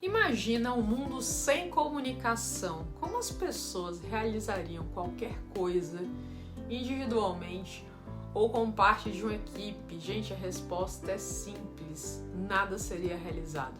Imagina um mundo sem comunicação. Como as pessoas realizariam qualquer coisa individualmente ou como parte de uma equipe? Gente, a resposta é simples: nada seria realizado.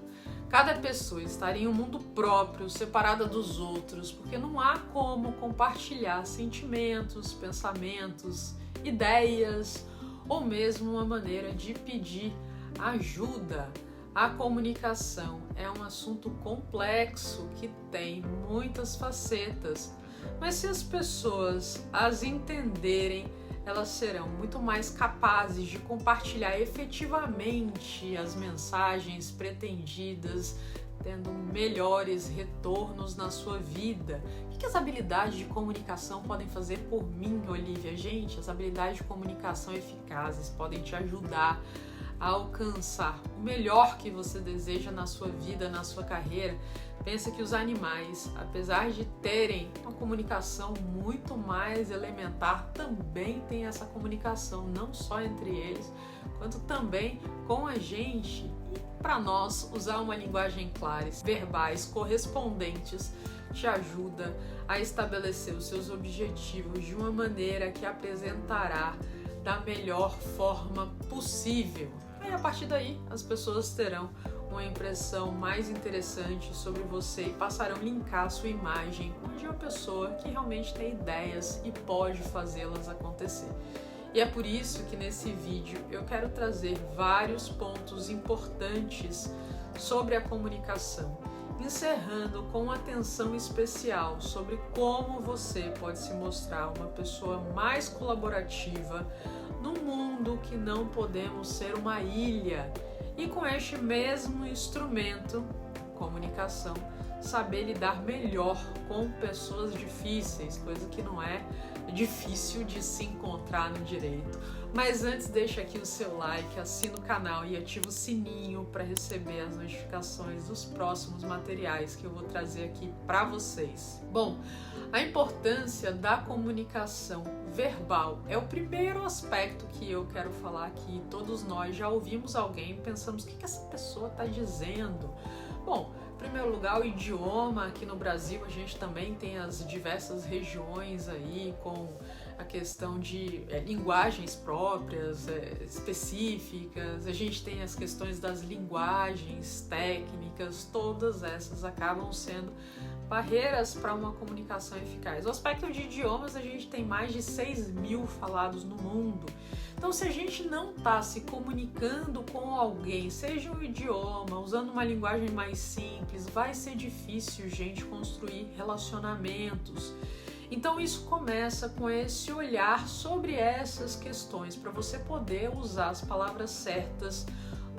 Cada pessoa estaria em um mundo próprio, separada dos outros, porque não há como compartilhar sentimentos, pensamentos, ideias ou mesmo uma maneira de pedir ajuda. A comunicação é um assunto complexo que tem muitas facetas, mas se as pessoas as entenderem, elas serão muito mais capazes de compartilhar efetivamente as mensagens pretendidas, tendo melhores retornos na sua vida. O que as habilidades de comunicação podem fazer por mim, Olivia? Gente, as habilidades de comunicação eficazes podem te ajudar a alcançar o melhor que você deseja na sua vida, na sua carreira. Pensa que os animais, apesar de terem uma comunicação muito mais elementar, também têm essa comunicação, não só entre eles, quanto também com a gente. E para nós, usar uma linguagem clara, verbais, correspondentes, te ajuda a estabelecer os seus objetivos de uma maneira que apresentará da melhor forma possível. E a partir daí, as pessoas terão uma impressão mais interessante sobre você e passarão a linkar a sua imagem de uma pessoa que realmente tem ideias e pode fazê-las acontecer. E é por isso que nesse vídeo eu quero trazer vários pontos importantes sobre a comunicação, encerrando com atenção especial sobre como você pode se mostrar uma pessoa mais colaborativa num mundo que não podemos ser uma ilha. E com este mesmo instrumento, comunicação, saber lidar melhor com pessoas difíceis, coisa que não é difícil de se encontrar no direito. Mas antes, deixa aqui o seu like, assina o canal e ativa o sininho para receber as notificações dos próximos materiais que eu vou trazer aqui para vocês. Bom, a importância da comunicação verbal é o primeiro aspecto que eu quero falar aqui. Todos nós já ouvimos alguém e pensamos: o que essa pessoa está dizendo? Bom, em primeiro lugar, o idioma. Aqui no Brasil a gente também tem as diversas regiões aí com a questão de linguagens próprias, específicas. A gente tem as questões das linguagens técnicas, todas essas acabam sendo barreiras para uma comunicação eficaz. O aspecto de idiomas, a gente tem mais de 6.000 falados no mundo. Então, se a gente não está se comunicando com alguém, seja um idioma, usando uma linguagem mais simples, vai ser difícil, gente, construir relacionamentos. Então, isso começa com esse olhar sobre essas questões, para você poder usar as palavras certas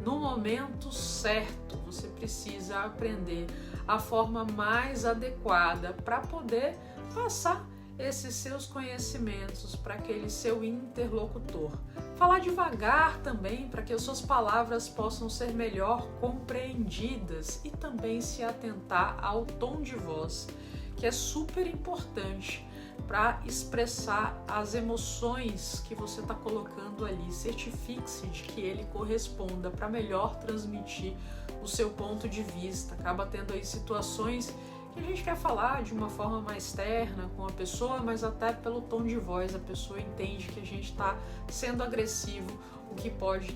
no momento certo. Você precisa aprender a forma mais adequada para poder passar esses seus conhecimentos para aquele seu interlocutor. Falar devagar também, para que as suas palavras possam ser melhor compreendidas, e também se atentar ao tom de voz, que é super importante para expressar as emoções que você está colocando ali. Certifique-se de que ele corresponda para melhor transmitir o seu ponto de vista. Acaba tendo aí situações que a gente quer falar de uma forma mais terna com a pessoa, mas até pelo tom de voz a pessoa entende que a gente está sendo agressivo, o que pode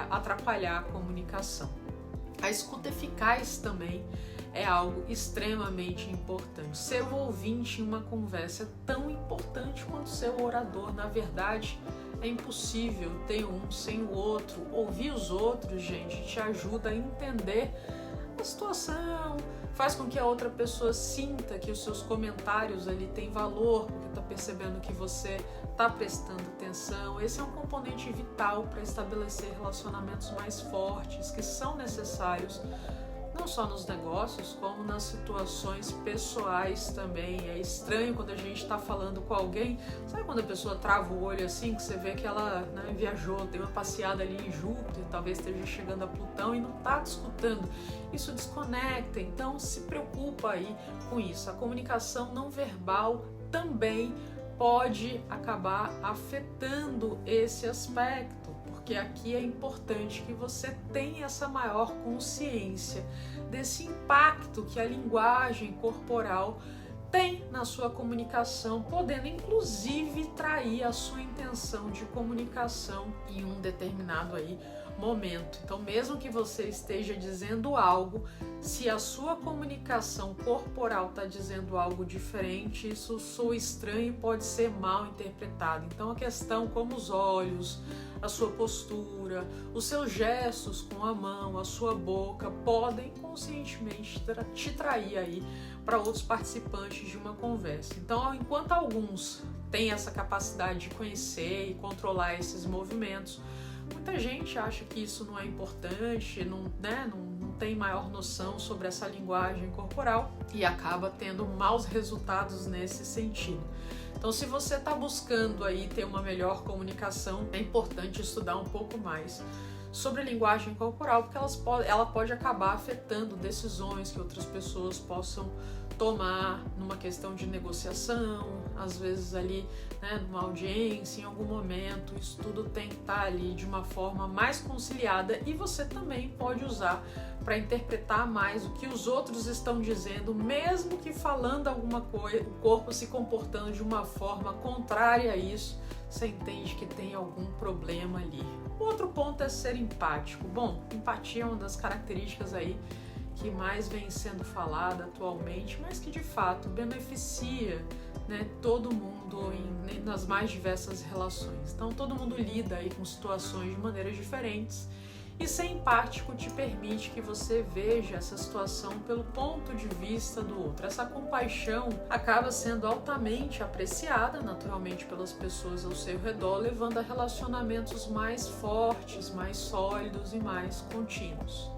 atrapalhar a comunicação. A escuta eficaz também é algo extremamente importante. Ser o ouvinte em uma conversa é tão importante quanto ser o orador. Na verdade, é impossível ter um sem o outro. Ouvir os outros, gente, te ajuda a entender a situação, faz com que a outra pessoa sinta que os seus comentários ali têm valor, porque está percebendo que você está prestando atenção. Esse é um componente vital para estabelecer relacionamentos mais fortes, que são necessários não só nos negócios, como nas situações pessoais também. É estranho quando a gente está falando com alguém, sabe quando a pessoa trava o olho assim, que você vê que ela viajou, deu uma passeada ali em Júpiter, talvez esteja chegando a Plutão e não está te escutando. Isso desconecta, então se preocupa aí com isso. A comunicação não verbal também pode acabar afetando esse aspecto, porque aqui é importante que você tenha essa maior consciência desse impacto que a linguagem corporal tem na sua comunicação, podendo inclusive trair a sua intenção de comunicação em um determinado momento. Então, mesmo que você esteja dizendo algo, se a sua comunicação corporal está dizendo algo diferente, isso soa estranho e pode ser mal interpretado. Então, a questão como os olhos, a sua postura, os seus gestos com a mão, a sua boca, podem conscientemente te trair para outros participantes de uma conversa. Então, enquanto alguns têm essa capacidade de conhecer e controlar esses movimentos, muita gente acha que isso não é importante, não tem maior noção sobre essa linguagem corporal e acaba tendo maus resultados nesse sentido. Então, se você está buscando ter uma melhor comunicação, é importante estudar um pouco mais sobre a linguagem corporal, porque ela pode acabar afetando decisões que outras pessoas possam tomar numa questão de negociação, às vezes numa audiência, em algum momento. Isso tudo tem que estar ali de uma forma mais conciliada e você também pode usar para interpretar mais o que os outros estão dizendo, mesmo que falando alguma coisa, o corpo se comportando de uma forma contrária a isso, você entende que tem algum problema ali. O outro ponto é ser empático. Bom, empatia é uma das características que mais vem sendo falada atualmente, mas que de fato beneficia todo mundo nas mais diversas relações. Então, todo mundo lida com situações de maneiras diferentes. E ser empático te permite que você veja essa situação pelo ponto de vista do outro. Essa compaixão acaba sendo altamente apreciada, naturalmente, pelas pessoas ao seu redor, levando a relacionamentos mais fortes, mais sólidos e mais contínuos.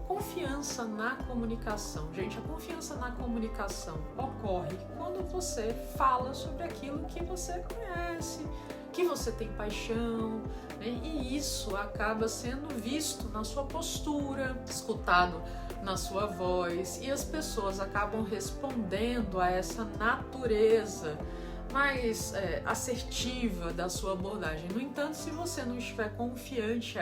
Confiança na comunicação. Gente, a confiança na comunicação ocorre quando você fala sobre aquilo que você conhece, que você tem paixão, e isso acaba sendo visto na sua postura, escutado na sua voz, e as pessoas acabam respondendo a essa natureza mais assertiva da sua abordagem. No entanto, se você não estiver confiante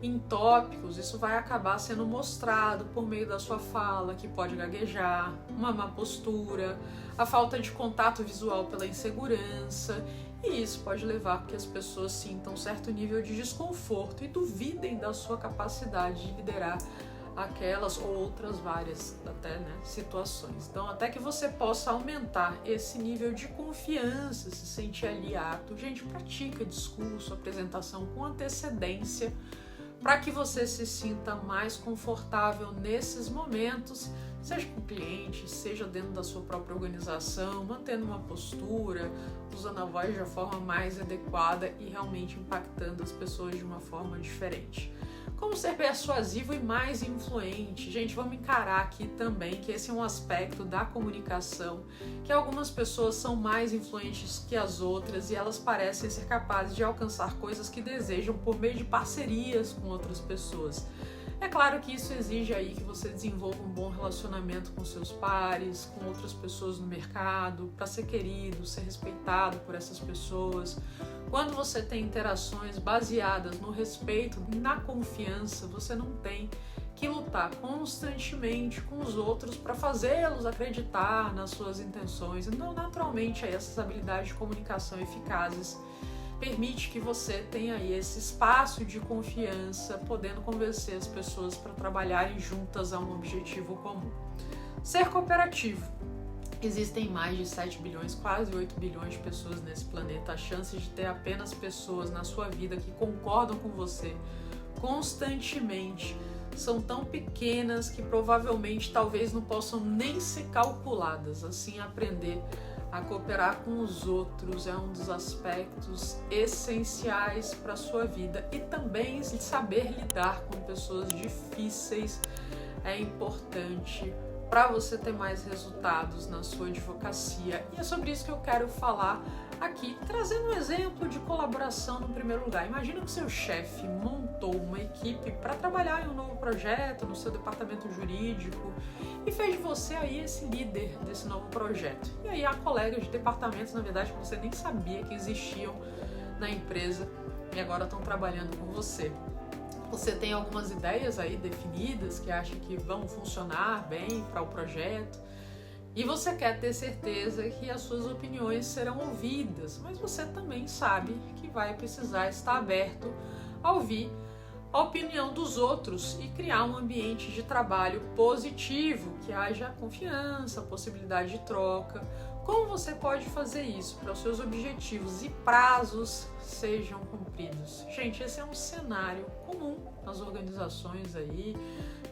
em tópicos, isso vai acabar sendo mostrado por meio da sua fala, que pode gaguejar, uma má postura, a falta de contato visual pela insegurança, e isso pode levar a que as pessoas sintam um certo nível de desconforto e duvidem da sua capacidade de liderar aquelas ou outras várias situações. Então, até que você possa aumentar esse nível de confiança, se sentir ali apto, gente, pratica discurso, apresentação com antecedência, para que você se sinta mais confortável nesses momentos, seja com o cliente, seja dentro da sua própria organização, mantendo uma postura, usando a voz de uma forma mais adequada e realmente impactando as pessoas de uma forma diferente. Como ser persuasivo e mais influente? Gente, vamos encarar aqui também que esse é um aspecto da comunicação, que algumas pessoas são mais influentes que as outras e elas parecem ser capazes de alcançar coisas que desejam por meio de parcerias com outras pessoas. É claro que isso exige que você desenvolva um bom relacionamento com seus pares, com outras pessoas no mercado, para ser querido, ser respeitado por essas pessoas. Quando você tem interações baseadas no respeito e na confiança, você não tem que lutar constantemente com os outros para fazê-los acreditar nas suas intenções. Então, naturalmente, essas habilidades de comunicação eficazes permite que você tenha esse espaço de confiança, podendo convencer as pessoas para trabalharem juntas a um objetivo comum. Ser cooperativo. Existem mais de 7 bilhões, quase 8 bilhões de pessoas nesse planeta. A chance de ter apenas pessoas na sua vida que concordam com você constantemente são tão pequenas que provavelmente talvez não possam nem ser calculadas. Assim, aprender a cooperar com os outros é um dos aspectos essenciais para a sua vida, e também saber lidar com pessoas difíceis é importante para você ter mais resultados na sua advocacia. E é sobre isso que eu quero falar aqui, trazendo um exemplo de colaboração no primeiro lugar. Imagina que seu chefe montou uma equipe para trabalhar em um novo projeto no seu departamento jurídico e fez de você esse líder desse novo projeto. E aí há colegas de departamentos, na verdade, que você nem sabia que existiam na empresa, e agora estão trabalhando com você. Você tem algumas ideias aí definidas que acha que vão funcionar bem para o projeto e você quer ter certeza que as suas opiniões serão ouvidas, mas você também sabe que vai precisar estar aberto a ouvir a opinião dos outros e criar um ambiente de trabalho positivo, que haja confiança, possibilidade de troca. Como você pode fazer isso para os seus objetivos e prazos sejam cumpridos? Gente, esse é um cenário comum nas organizações aí,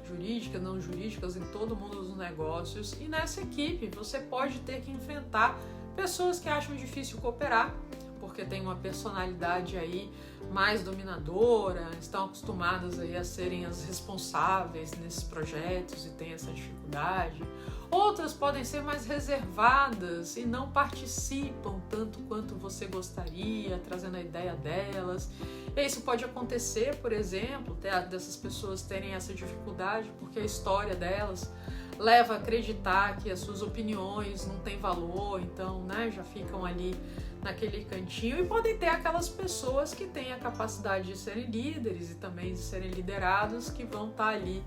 jurídicas, não jurídicas, em todo mundo dos negócios. E nessa equipe você pode ter que enfrentar pessoas que acham difícil cooperar, porque tem uma personalidade aí mais dominadora, estão acostumadas aí a serem as responsáveis nesses projetos e tem essa dificuldade. Outras podem ser mais reservadas e não participam tanto quanto você gostaria, trazendo a ideia delas. E isso pode acontecer, por exemplo, dessas pessoas terem essa dificuldade porque a história delas leva a acreditar que as suas opiniões não têm valor, então, né, já ficam ali naquele cantinho. E podem ter aquelas pessoas que têm a capacidade de serem líderes e também de serem liderados, que vão estar ali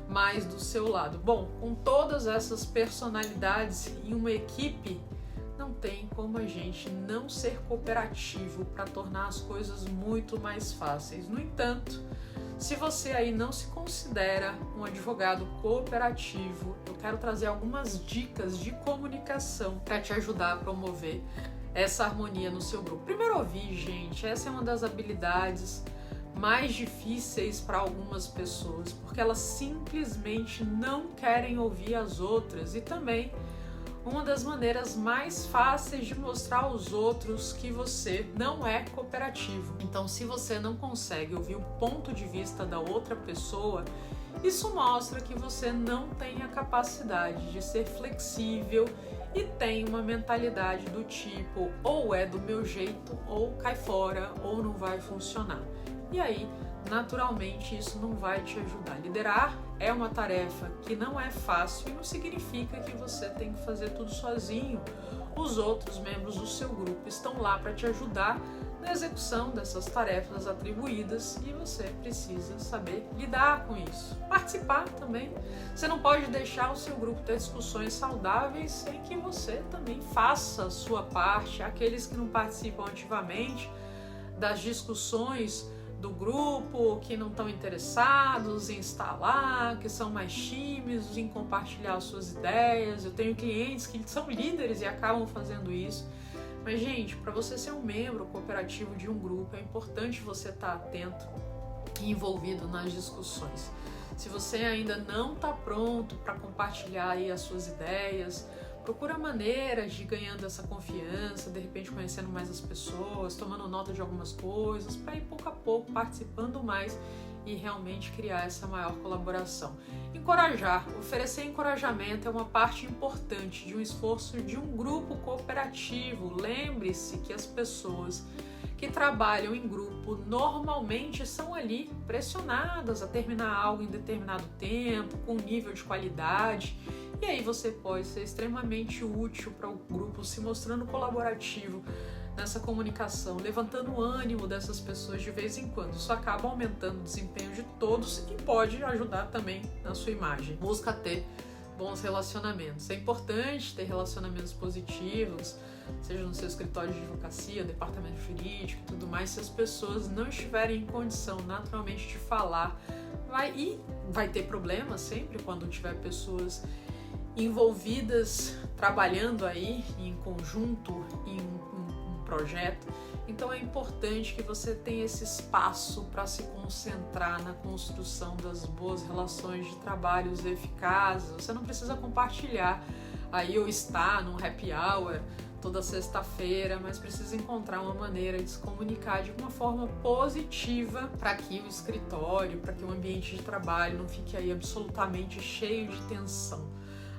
mais do seu lado. Bom, com todas essas personalidades em uma equipe, não tem como a gente não ser cooperativo para tornar as coisas muito mais fáceis. No entanto, se você aí não se considera um advogado cooperativo, eu quero trazer algumas dicas de comunicação para te ajudar a promover essa harmonia no seu grupo. Primeiro, ouvir, gente. Essa é uma das habilidades mais difíceis para algumas pessoas, porque elas simplesmente não querem ouvir as outras, e também uma das maneiras mais fáceis de mostrar aos outros que você não é cooperativo. Então, se você não consegue ouvir o ponto de vista da outra pessoa, isso mostra que você não tem a capacidade de ser flexível e tem uma mentalidade do tipo, ou é do meu jeito, ou cai fora, ou não vai funcionar. E aí, naturalmente, isso não vai te ajudar. Liderar é uma tarefa que não é fácil e não significa que você tem que fazer tudo sozinho. Os outros membros do seu grupo estão lá para te ajudar na execução dessas tarefas atribuídas e você precisa saber lidar com isso. Participar também. Você não pode deixar o seu grupo ter discussões saudáveis sem que você também faça a sua parte. Aqueles que não participam ativamente das discussões do grupo, que não estão interessados em estar lá, que são mais tímidos em compartilhar suas ideias. Eu tenho clientes que são líderes e acabam fazendo isso. Mas, gente, para você ser um membro cooperativo de um grupo, é importante você estar atento e envolvido nas discussões. Se você ainda não está pronto para compartilhar aí as suas ideias, procura maneiras de ir ganhando essa confiança, de repente conhecendo mais as pessoas, tomando nota de algumas coisas, para ir pouco a pouco participando mais e realmente criar essa maior colaboração. Encorajar, oferecer encorajamento é uma parte importante de um esforço de um grupo cooperativo. Lembre-se que as pessoas que trabalham em grupo normalmente são ali pressionadas a terminar algo em determinado tempo, com um nível de qualidade. E aí você pode ser extremamente útil para o grupo, se mostrando colaborativo nessa comunicação, levantando o ânimo dessas pessoas de vez em quando. Isso acaba aumentando o desempenho de todos e pode ajudar também na sua imagem. Busca ter bons relacionamentos. É importante ter relacionamentos positivos, seja no seu escritório de advocacia, departamento jurídico e tudo mais. Se as pessoas não estiverem em condição naturalmente de falar, vai ter problemas sempre quando tiver pessoas envolvidas, trabalhando aí em conjunto em um projeto. Então é importante que você tenha esse espaço para se concentrar na construção das boas relações de trabalhos eficazes. Você não precisa compartilhar aí ou estar num happy hour toda sexta-feira, mas precisa encontrar uma maneira de se comunicar de uma forma positiva para que o escritório, para que o ambiente de trabalho não fique aí absolutamente cheio de tensão.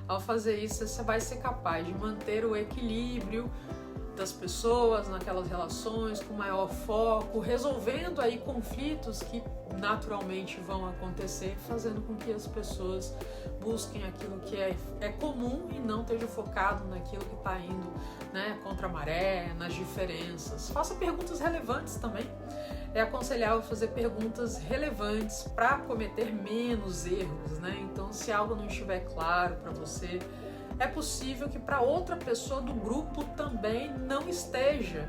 Ao fazer isso, você vai ser capaz de manter o equilíbrio das pessoas naquelas relações com maior foco, resolvendo aí conflitos que naturalmente vão acontecer, fazendo com que as pessoas busquem aquilo que é comum e não esteja focado naquilo que está indo, né, contra a maré, nas diferenças. Faça perguntas relevantes também. é aconselhável fazer perguntas relevantes para cometer menos erros, né? Então, se algo não estiver claro para você, é possível que para outra pessoa do grupo também não esteja.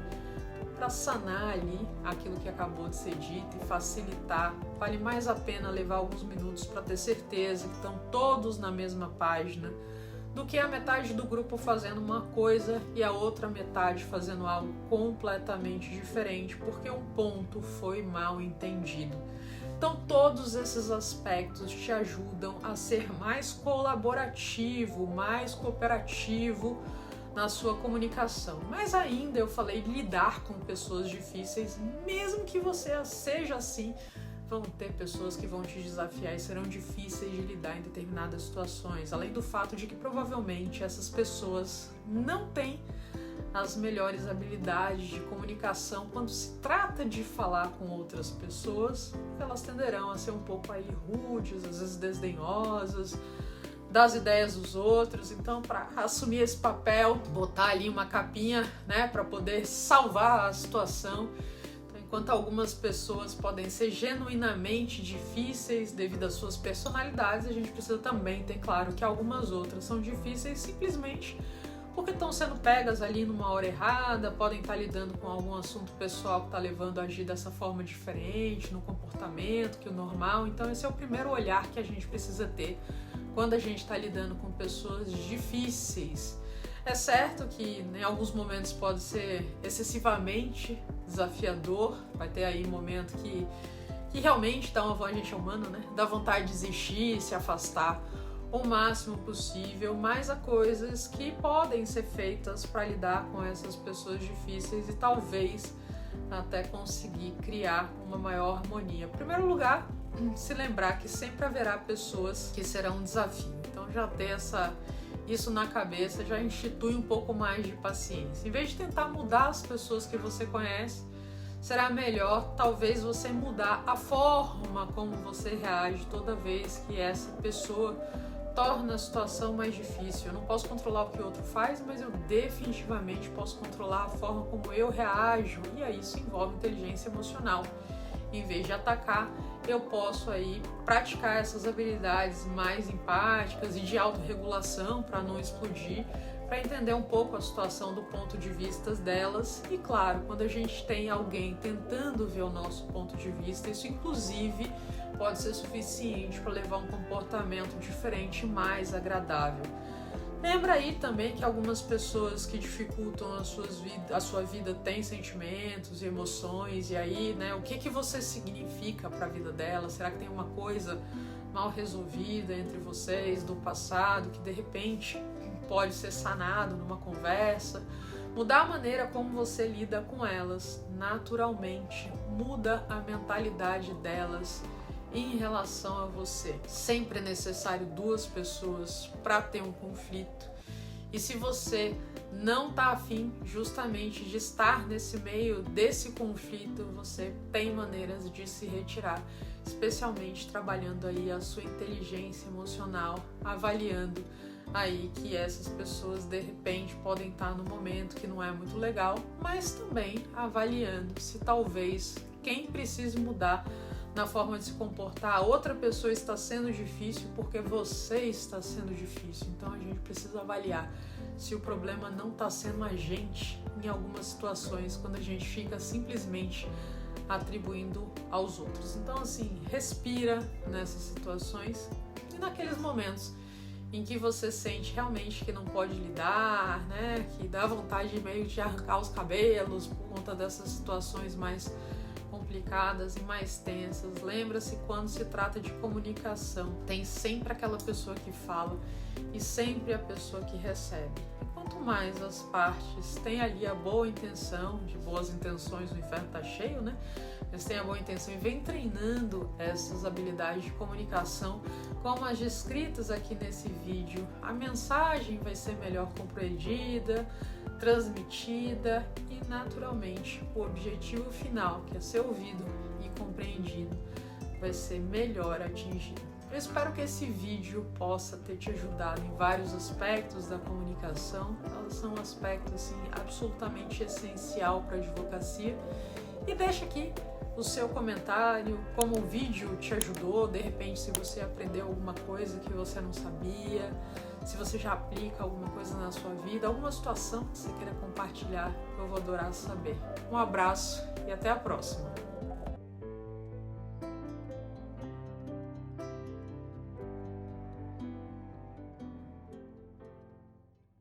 Para sanar ali aquilo que acabou de ser dito e facilitar, vale mais a pena levar alguns minutos para ter certeza que estão todos na mesma página, do que a metade do grupo fazendo uma coisa e a outra metade fazendo algo completamente diferente, porque um ponto foi mal entendido. Então, todos esses aspectos te ajudam a ser mais colaborativo, mais cooperativo na sua comunicação. Mas ainda eu falei de lidar com pessoas difíceis, mesmo que você seja assim, vão ter pessoas que vão te desafiar e serão difíceis de lidar em determinadas situações, além do fato de que provavelmente essas pessoas não têm as melhores habilidades de comunicação quando se trata de falar com outras pessoas, elas tenderão a ser um pouco aí rudes, às vezes desdenhosas das ideias dos outros. Então, para assumir esse papel, botar ali uma capinha, né, para poder salvar a situação. Enquanto algumas pessoas podem ser genuinamente difíceis devido às suas personalidades, a gente precisa também ter claro que algumas outras são difíceis simplesmente porque estão sendo pegas ali numa hora errada, podem estar lidando com algum assunto pessoal que está levando a agir dessa forma diferente, no comportamento que o normal. Então esse é o primeiro olhar que a gente precisa ter quando a gente está lidando com pessoas difíceis. É certo que em alguns momentos pode ser excessivamente desafiador, vai ter aí momento que realmente dá uma, a gente é humano, né? Dá vontade de desistir, se afastar o máximo possível, mas há coisas que podem ser feitas para lidar com essas pessoas difíceis e talvez até conseguir criar uma maior harmonia. Em primeiro lugar, se lembrar que sempre haverá pessoas que serão um desafio. Então já ter isso na cabeça já institui um pouco mais de paciência. Em vez de tentar mudar as pessoas que você conhece, será melhor talvez você mudar a forma como você reage toda vez que essa pessoa torna a situação mais difícil. Eu não posso controlar o que o outro faz, mas eu definitivamente posso controlar a forma como eu reajo, e aí isso envolve inteligência emocional. Em vez de atacar, eu posso aí praticar essas habilidades mais empáticas e de autorregulação para não explodir, para entender um pouco a situação do ponto de vista delas. E claro, quando a gente tem alguém tentando ver o nosso ponto de vista, isso inclusive pode ser suficiente para levar um comportamento diferente e mais agradável. Lembra aí também que algumas pessoas que dificultam a sua vida têm sentimentos e emoções, e aí, né, o que você significa para a vida delas? Será que tem uma coisa mal resolvida entre vocês do passado que de repente pode ser sanado numa conversa? Mudar a maneira como você lida com elas naturalmente muda a mentalidade delas em relação a você. Sempre é necessário duas pessoas para ter um conflito. E se você não está afim justamente de estar nesse meio desse conflito, você tem maneiras de se retirar, especialmente trabalhando aí a sua inteligência emocional, avaliando aí que essas pessoas de repente podem estar num momento que não é muito legal, mas também avaliando se talvez quem precise mudar na forma de se comportar, a outra pessoa está sendo difícil porque você está sendo difícil. Então a gente precisa avaliar se o problema não está sendo a gente em algumas situações, quando a gente fica simplesmente atribuindo aos outros. Então assim, respira nessas situações e naqueles momentos em que você sente realmente que não pode lidar, né, que dá vontade meio de arrancar os cabelos por conta dessas situações mais complicadas e mais tensas. Lembra-se, quando se trata de comunicação, tem sempre aquela pessoa que fala e sempre a pessoa que recebe. E quanto mais as partes têm ali a boa intenção, de boas intenções o inferno tá cheio, né? Eles têm a boa intenção e vem treinando essas habilidades de comunicação, como as descritas aqui nesse vídeo, a mensagem vai ser melhor compreendida, transmitida e, naturalmente, o objetivo final, que é ser ouvido e compreendido, vai ser melhor atingido. Eu espero que esse vídeo possa ter te ajudado em vários aspectos da comunicação. Elas são um aspecto assim, absolutamente essencial para a advocacia. E deixa aqui o seu comentário, como o vídeo te ajudou, de repente se você aprendeu alguma coisa que você não sabia, se você já aplica alguma coisa na sua vida, alguma situação que você queira compartilhar, eu vou adorar saber. Um abraço e até a próxima!